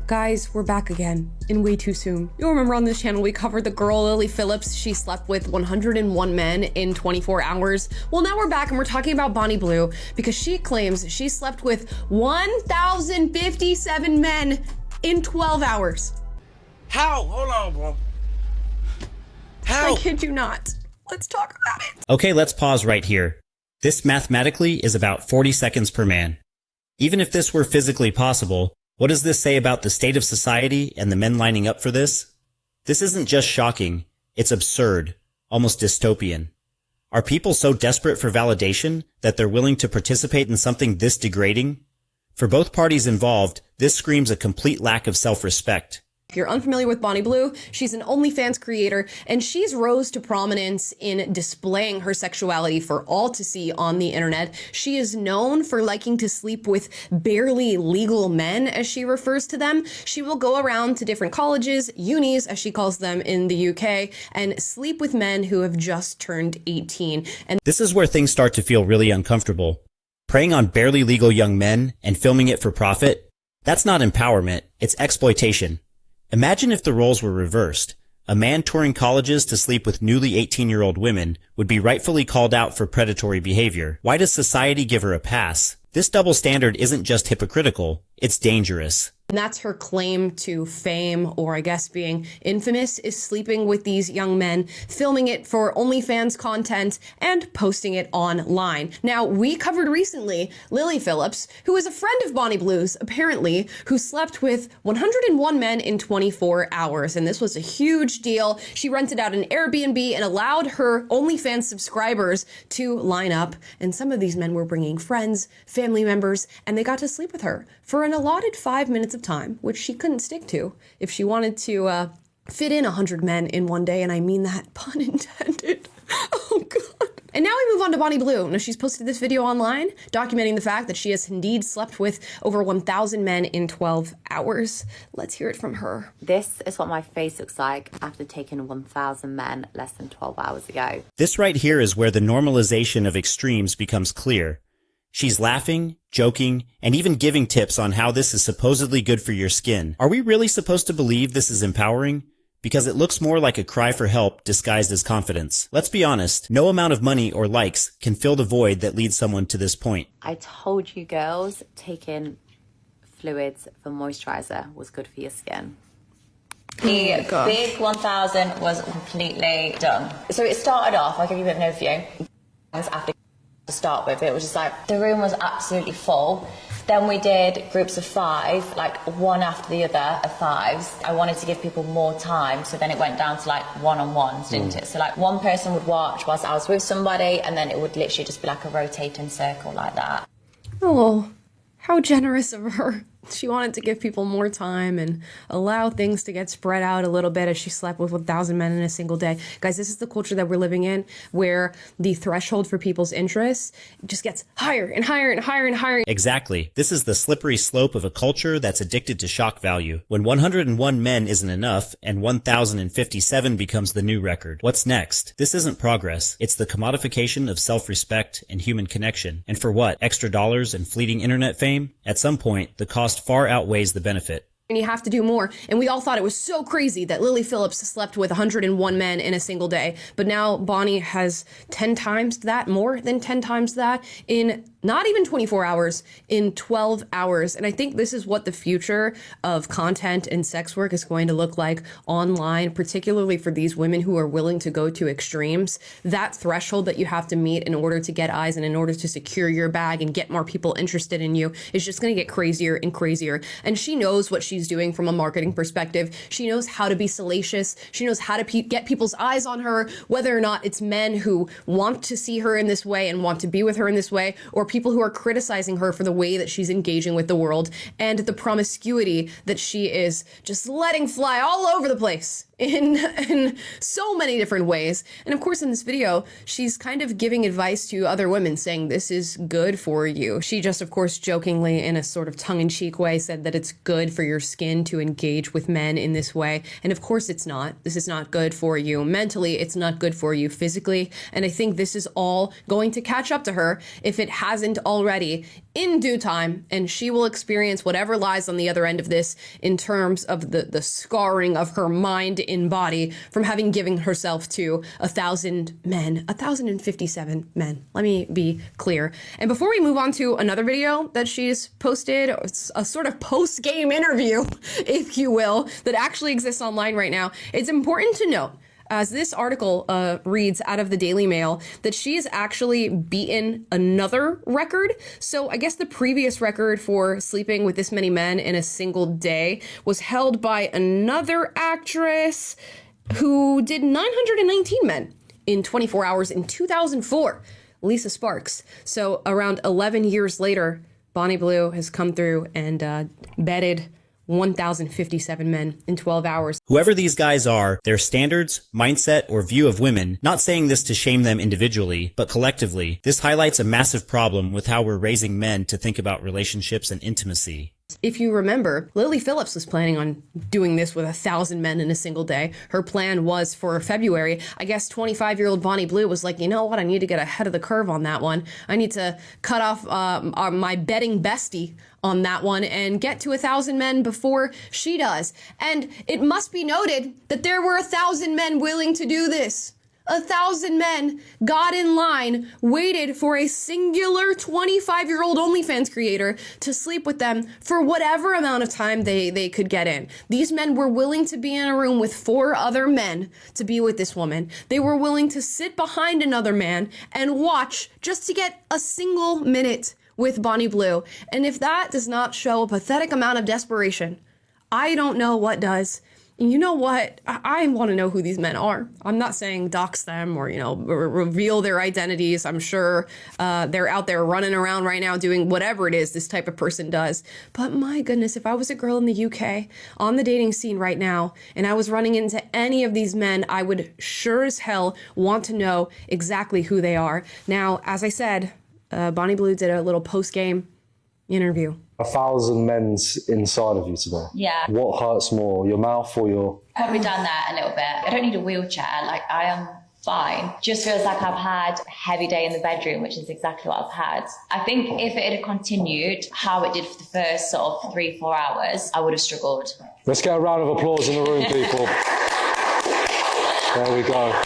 Guys, we're back again, and way too soon. You'll remember on this channel we covered the girl Lily Phillips. She slept with 101 men in 24 hours. Well, now we're back and we're talking about Bonnie Blue because she claims she slept with 1,057 men in 12 hours. How? Hold on, bro. How? I kid you not. Let's talk about it. Okay, let's pause right here. This mathematically is about 40 seconds per man. Even if this were physically possible, what does this say about the state of society and the men lining up for this? This isn't just shocking, it's absurd, almost dystopian. Are people so desperate for validation that they're willing to participate in something this degrading? For both parties involved, this screams a complete lack of self-respect. If you're unfamiliar with Bonnie Blue, she's an OnlyFans creator, and she's rose to prominence in displaying her sexuality for all to see on the internet. She is known for liking to sleep with barely legal men, as she refers to them. She will go around to different colleges, unis, as she calls them in the UK, and sleep with men who have just turned 18. And this is where things start to feel really uncomfortable. Preying on barely legal young men and filming it for profit? That's not empowerment, it's exploitation. Imagine if the roles were reversed. A man touring colleges to sleep with newly 18-year-old women would be rightfully called out for predatory behavior. Why does society give her a pass? This double standard isn't just hypocritical, it's dangerous. And that's her claim to fame, or I guess being infamous, is sleeping with these young men, filming it for OnlyFans content, and posting it online. Now, we covered recently Lily Phillips, who is a friend of Bonnie Blue's, apparently, who slept with 101 men in 24 hours. And this was a huge deal. She rented out an Airbnb and allowed her OnlyFans subscribers to line up. And some of these men were bringing friends, family members, and they got to sleep with her for an allotted 5 minutes of time, which she couldn't stick to if she wanted to fit in 100 men in one day, and I mean that pun intended. Oh God. And now we move on to Bonnie Blue. Now, she's posted this video online documenting the fact that she has indeed slept with over 1,000 men in 12 hours. Let's hear it from her. This is what my face looks like after taking 1,000 men less than 12 hours ago. This right here is where the normalization of extremes becomes clear. She's laughing, joking, and even giving tips on how this is supposedly good for your skin. Are we really supposed to believe this is empowering? Because it looks more like a cry for help disguised as confidence. Let's be honest, no amount of money or likes can fill the void that leads someone to this point. I told you girls, taking fluids for moisturizer was good for your skin. The big 1,000 was completely done. So it started off, I'll give you a bit of an overview. After to start with, it was just like the room was absolutely full. Then we did groups of 5, like one after the other of 5s. I wanted to give people more time, so then it went down to like one-on-ones, didn't it? So like one person would watch whilst I was with somebody, and then it would literally just be like a rotating circle like that. Oh, how generous of her. She wanted to give people more time and allow things to get spread out a little bit as she slept with 1,000 men in a single day. Guys, this is the culture that we're living in, where the threshold for people's interests just gets higher and higher and higher and higher. Exactly. This is the slippery slope of a culture that's addicted to shock value. When 101 men isn't enough and 1,057 becomes the new record, what's next? This isn't progress. It's the commodification of self-respect and human connection. And for what? Extra dollars and fleeting internet fame? At some point, the cost far outweighs the benefit. And you have to do more. And we all thought it was so crazy that Lily Phillips slept with 101 men in a single day. But now Bonnie has 10 times that, more than 10 times that, in not even 24 hours, in 12 hours. And I think this is what the future of content and sex work is going to look like online, particularly for these women who are willing to go to extremes. That threshold that you have to meet in order to get eyes and in order to secure your bag and get more people interested in you is just going to get crazier and crazier. And she knows what she's doing from a marketing perspective. She knows how to be salacious. She knows how to get people's eyes on her, whether or not it's men who want to see her in this way and want to be with her in this way, or people who are criticizing her for the way that she's engaging with the world and the promiscuity that she is just letting fly all over the place in so many different ways. And of course, in this video, she's kind of giving advice to other women saying this is good for you. She just, of course, jokingly in a sort of tongue-in-cheek way said that it's good for your skin to engage with men in this way. And of course it's not. This is not good for you mentally. It's not good for you physically. And I think this is all going to catch up to her, if it hasn't already, in due time, and she will experience whatever lies on the other end of this in terms of the scarring of her mind and body from having given herself to 1,000 men, 1,057 men. Let me be clear. And before we move on to another video that she's posted, a sort of post-game interview, if you will, that actually exists online right now, it's important to note, as this article reads out of the Daily Mail, that she has actually beaten another record. So I guess the previous record for sleeping with this many men in a single day was held by another actress who did 919 men in 24 hours in 2004, Lisa Sparks. So around 11 years later, Bonnie Blue has come through and bedded 1,057 men in 12 hours. Whoever these guys are, their standards, mindset, or view of women, not saying this to shame them individually, but collectively, this highlights a massive problem with how we're raising men to think about relationships and intimacy. If you remember, Lily Phillips was planning on doing this with 1,000 men in a single day. Her plan was for February. I guess 25-year-old Bonnie Blue was like, you know what? I need to get ahead of the curve on that one. I need to cut off my betting bestie on that one and get to 1,000 men before she does. And it must be noted that there were 1,000 men willing to do this. 1,000 men got in line, waited for a singular 25-year-old OnlyFans creator to sleep with them for whatever amount of time they could get in. These men were willing to be in a room with 4 other men to be with this woman. They were willing to sit behind another man and watch just to get a single minute with Bonnie Blue. And if that does not show a pathetic amount of desperation, I don't know what does. You know what? I want to know who these men are. I'm not saying dox them or, reveal their identities. I'm sure they're out there running around right now doing whatever it is this type of person does. But my goodness, if I was a girl in the UK on the dating scene right now and I was running into any of these men, I would sure as hell want to know exactly who they are. Now, as I said, Bonnie Blue did a little post-game interview. 1,000 men's inside of you today. Yeah. What hurts more, your mouth or your... Probably done that a little bit. I don't need a wheelchair. Like, I am fine. Just feels like I've had a heavy day in the bedroom, which is exactly what I've had. I think if it had continued how it did for the first sort of 3-4 hours, I would have struggled. Let's get a round of applause in the room, people. There we go.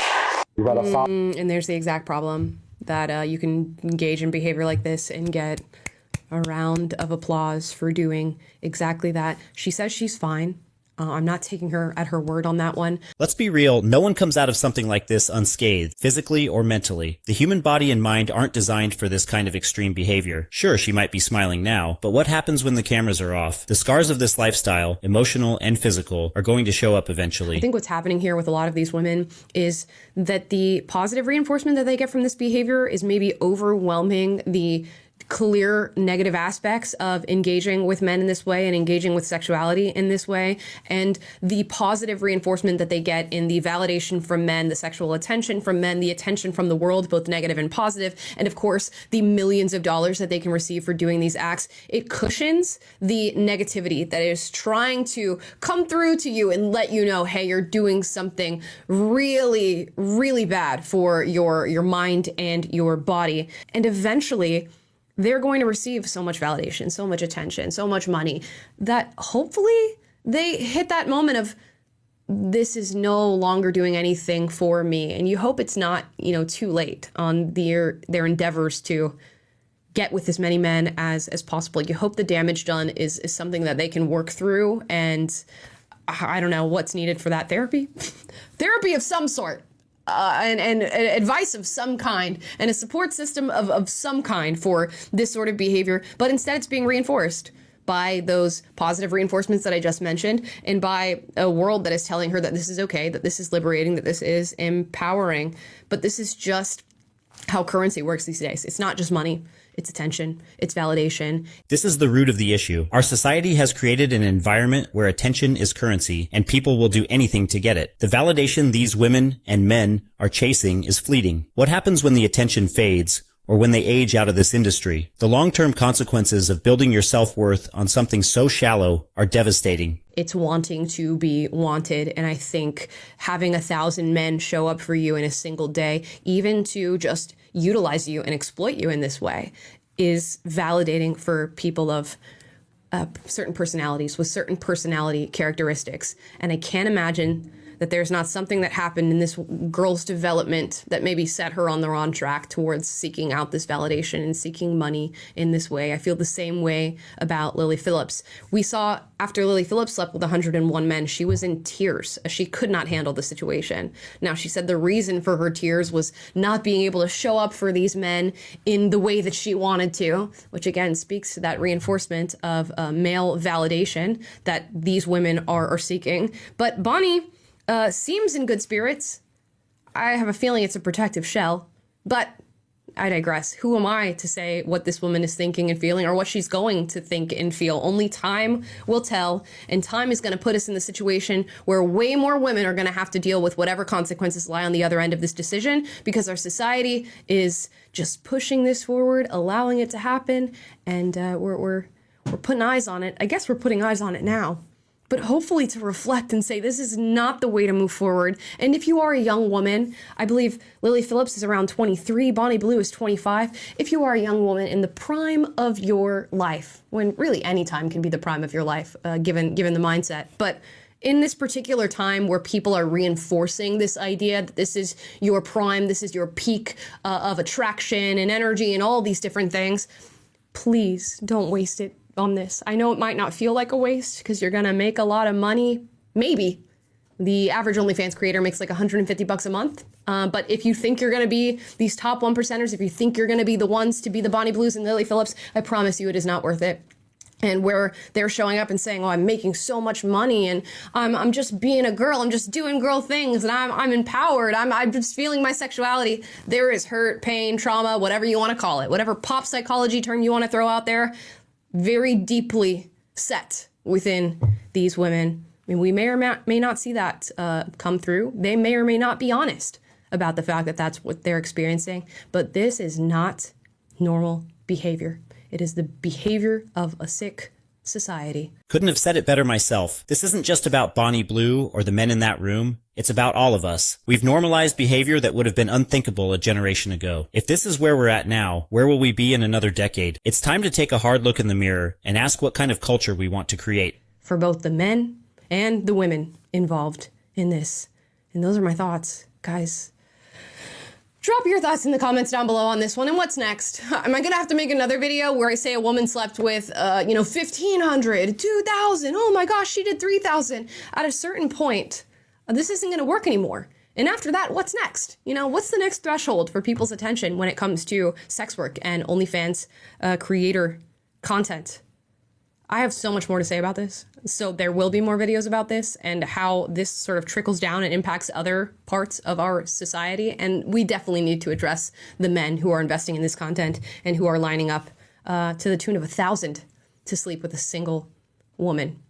You've had a And there's the exact problem, that you can engage in behavior like this and get a round of applause for doing exactly that. She says she's fine. I'm not taking her at her word on that one. Let's be real, no one comes out of something like this unscathed, physically or mentally. The human body and mind aren't designed for this kind of extreme behavior. Sure, she might be smiling now, but what happens when the cameras are off? The scars of this lifestyle, emotional and physical, are going to show up eventually. I think what's happening here with a lot of these women is that the positive reinforcement that they get from this behavior is maybe overwhelming the clear negative aspects of engaging with men in this way and engaging with sexuality in this way, and the positive reinforcement that they get in the validation from men, the sexual attention from men, the attention from the world, both negative and positive, and of course, the millions of dollars that they can receive for doing these acts. It cushions the negativity that is trying to come through to you and let you know, hey, you're doing something really, really bad for your mind and your body. And eventually, they're going to receive so much validation, so much attention, so much money that hopefully they hit that moment of, this is no longer doing anything for me. And you hope it's not, too late on their endeavors to get with as many men as possible. You hope the damage done is something that they can work through. And I don't know what's needed for that therapy. Therapy of some sort. And advice of some kind and a support system of some kind for this sort of behavior. But instead it's being reinforced by those positive reinforcements that I just mentioned and by a world that is telling her that this is okay, that this is liberating, that this is empowering. But this is just how currency works these days. It's not just money. It's attention, it's validation. This is the root of the issue. Our society has created an environment where attention is currency and people will do anything to get it. The validation these women and men are chasing is fleeting. What happens when the attention fades or when they age out of this industry? The long-term consequences of building your self-worth on something so shallow are devastating. It's wanting to be wanted. And I think having 1,000 men show up for you in a single day, even to just utilize you and exploit you in this way, is validating for people of certain personalities with certain personality characteristics. And I can't imagine that there's not something that happened in this girl's development that maybe set her on the wrong track towards seeking out this validation and seeking money in this way. I feel the same way about Lily Phillips. We saw after Lily Phillips slept with 101 men, she was in tears. She could not handle the situation. Now, she said the reason for her tears was not being able to show up for these men in the way that she wanted to, which again speaks to that reinforcement of male validation that these women are seeking. But Bonnie seems in good spirits. I have a feeling it's a protective shell, but I digress. Who am I to say what this woman is thinking and feeling or what she's going to think and feel? Only time will tell, and time is going to put us in the situation where way more women are going to have to deal with whatever consequences lie on the other end of this decision, because our society is just pushing this forward, allowing it to happen, and we're putting eyes on it. I guess we're putting eyes on it now, but hopefully to reflect and say, this is not the way to move forward. And if you are a young woman, I believe Lily Phillips is around 23, Bonnie Blue is 25. If you are a young woman in the prime of your life, when really any time can be the prime of your life, given the mindset, but in this particular time where people are reinforcing this idea that this is your prime, this is your peak of attraction and energy and all these different things, please don't waste it on this. I know it might not feel like a waste because you're gonna make a lot of money. Maybe the average OnlyFans creator makes like $150 a month. But if you think you're gonna be these top 1%ers, if you think you're gonna be the ones to be the Bonnie Blues and Lily Phillips, I promise you it is not worth it. And where they're showing up and saying, oh, I'm making so much money and I'm just being a girl, I'm just doing girl things and I'm empowered, I'm just feeling my sexuality. There is hurt, pain, trauma, whatever you want to call it, whatever pop psychology term you want to throw out there, very deeply set within these women. I mean, we may or may not see that come through. They may or may not be honest about the fact that that's what they're experiencing. But this is not normal behavior. It is the behavior of a sick society. Couldn't have said it better myself. This isn't just about Bonnie Blue or the men in that room. It's about all of us. We've normalized behavior that would have been unthinkable a generation ago. If this is where we're at now, where will we be in another decade? It's time to take a hard look in the mirror and ask what kind of culture we want to create. For both the men and the women involved in this. And those are my thoughts, guys. Drop your thoughts in the comments down below on this one. And what's next? Am I going to have to make another video where I say a woman slept with, 1,500, 2,000? Oh my gosh, she did 3,000. At a certain point, this isn't going to work anymore. And after that, what's next? What's the next threshold for people's attention when it comes to sex work and OnlyFans creator content? I have so much more to say about this. So there will be more videos about this and how this sort of trickles down and impacts other parts of our society. And we definitely need to address the men who are investing in this content and who are lining up to the tune of 1,000 to sleep with a single woman.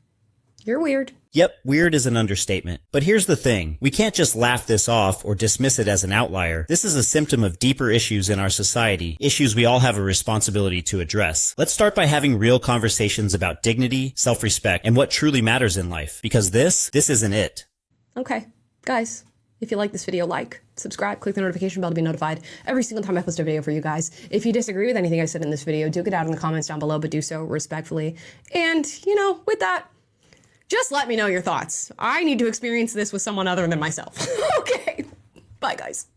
You're weird. Yep, weird is an understatement. But here's the thing. We can't just laugh this off or dismiss it as an outlier. This is a symptom of deeper issues in our society, issues we all have a responsibility to address. Let's start by having real conversations about dignity, self-respect, and what truly matters in life. Because this isn't it. Okay, guys, if you like this video, like, subscribe, click the notification bell to be notified every single time I post a video for you guys. If you disagree with anything I said in this video, do get out in the comments down below, but do so respectfully. And, with that, just let me know your thoughts. I need to experience this with someone other than myself. Okay. Bye, guys.